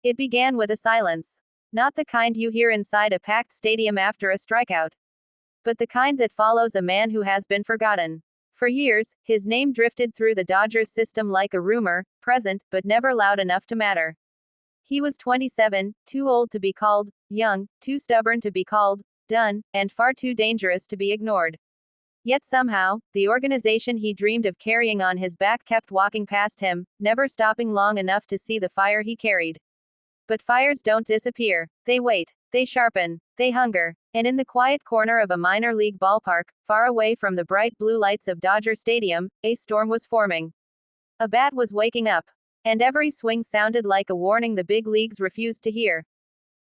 It began with a silence. Not the kind you hear inside a packed stadium after a strikeout, but the kind that follows a man who has been forgotten. For years, his name drifted through the Dodgers system like a rumor, present, but never loud enough to matter. He was 27, too old to be called young, too stubborn to be called done, and far too dangerous to be ignored. Yet somehow, the organization he dreamed of carrying on his back kept walking past him, never stopping long enough to see the fire he carried. But fires don't disappear. They wait. They sharpen. They hunger. And in the quiet corner of a minor league ballpark, far away from the bright blue lights of Dodger Stadium, a storm was forming. A bat was waking up. And every swing sounded like a warning the big leagues refused to hear.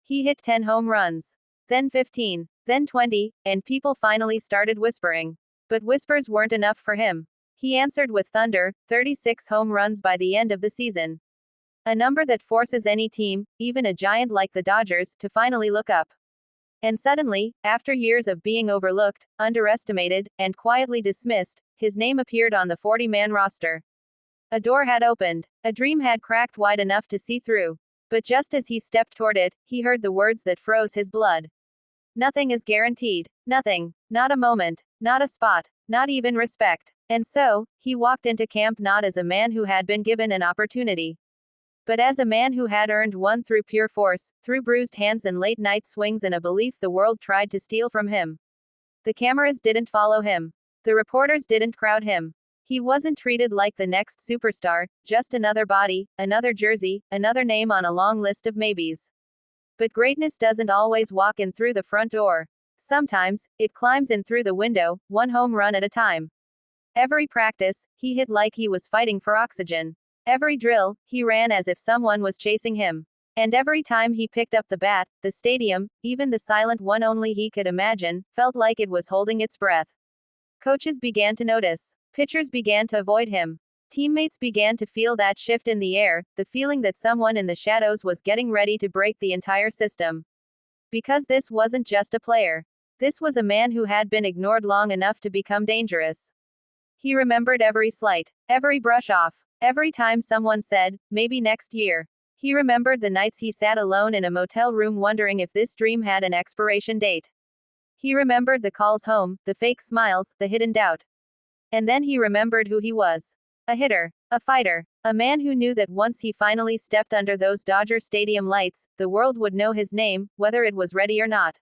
He hit 10 home runs. Then 15. Then 20, and people finally started whispering. But whispers weren't enough for him. He answered with thunder, 36 home runs by the end of the season. A number that forces any team, even a giant like the Dodgers, to finally look up. And suddenly, after years of being overlooked, underestimated, and quietly dismissed, his name appeared on the 40-man roster. A door had opened. A dream had cracked wide enough to see through. But just as he stepped toward it, he heard the words that froze his blood. Nothing is guaranteed. Nothing. Not a moment. Not a spot. Not even respect. And so, he walked into camp not as a man who had been given an opportunity, but as a man who had earned one through pure force, through bruised hands and late night swings and a belief the world tried to steal from him. The cameras didn't follow him. The reporters didn't crowd him. He wasn't treated like the next superstar, just another body, another jersey, another name on a long list of maybes. But greatness doesn't always walk in through the front door. Sometimes, it climbs in through the window, one home run at a time. Every practice, he hit like he was fighting for oxygen. Every drill, he ran as if someone was chasing him. And every time he picked up the bat, the stadium, even the silent one only he could imagine, felt like it was holding its breath. Coaches began to notice. Pitchers began to avoid him. Teammates began to feel that shift in the air, the feeling that someone in the shadows was getting ready to break the entire system. Because this wasn't just a player. This was a man who had been ignored long enough to become dangerous. He remembered every slight, every brush off, every time someone said, maybe next year. He remembered the nights he sat alone in a motel room wondering if this dream had an expiration date. He remembered the calls home, the fake smiles, the hidden doubt. And then he remembered who he was. A hitter. A fighter. A man who knew that once he finally stepped under those Dodger Stadium lights, the world would know his name, whether it was ready or not.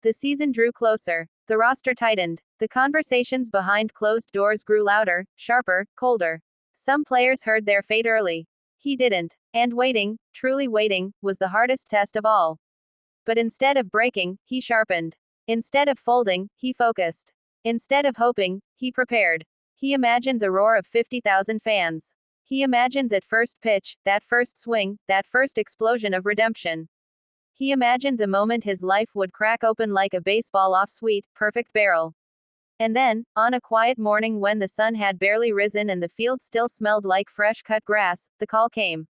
The season drew closer. The roster tightened. The conversations behind closed doors grew louder, sharper, colder. Some players heard their fate early. He didn't. And waiting, truly waiting, was the hardest test of all. But instead of breaking, he sharpened. Instead of folding, he focused. Instead of hoping, he prepared. He imagined the roar of 50,000 fans. He imagined that first pitch, that first swing, that first explosion of redemption. He imagined the moment his life would crack open like a baseball off-sweet, perfect barrel. And then, on a quiet morning when the sun had barely risen and the field still smelled like fresh-cut grass, the call came.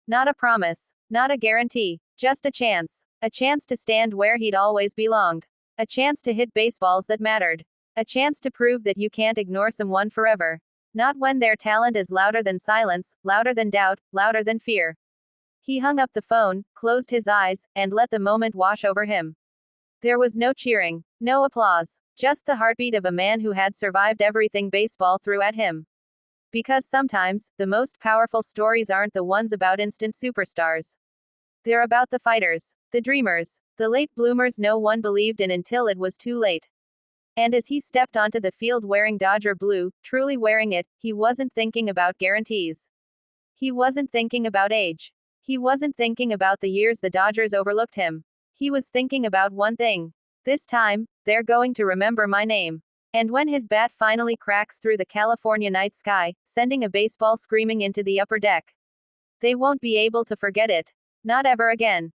Not a promise. Not a guarantee. Just a chance. A chance to stand where he'd always belonged. A chance to hit baseballs that mattered. A chance to prove that you can't ignore someone forever. Not when their talent is louder than silence, louder than doubt, louder than fear. He hung up the phone, closed his eyes, and let the moment wash over him. There was no cheering, no applause, just the heartbeat of a man who had survived everything baseball threw at him. Because sometimes, the most powerful stories aren't the ones about instant superstars. They're about the fighters, the dreamers, the late bloomers no one believed in until it was too late. And as he stepped onto the field wearing Dodger blue, truly wearing it, he wasn't thinking about guarantees. He wasn't thinking about age. He wasn't thinking about the years the Dodgers overlooked him. He was thinking about one thing. This time, they're going to remember my name. And when his bat finally cracks through the California night sky, sending a baseball screaming into the upper deck, they won't be able to forget it. Not ever again.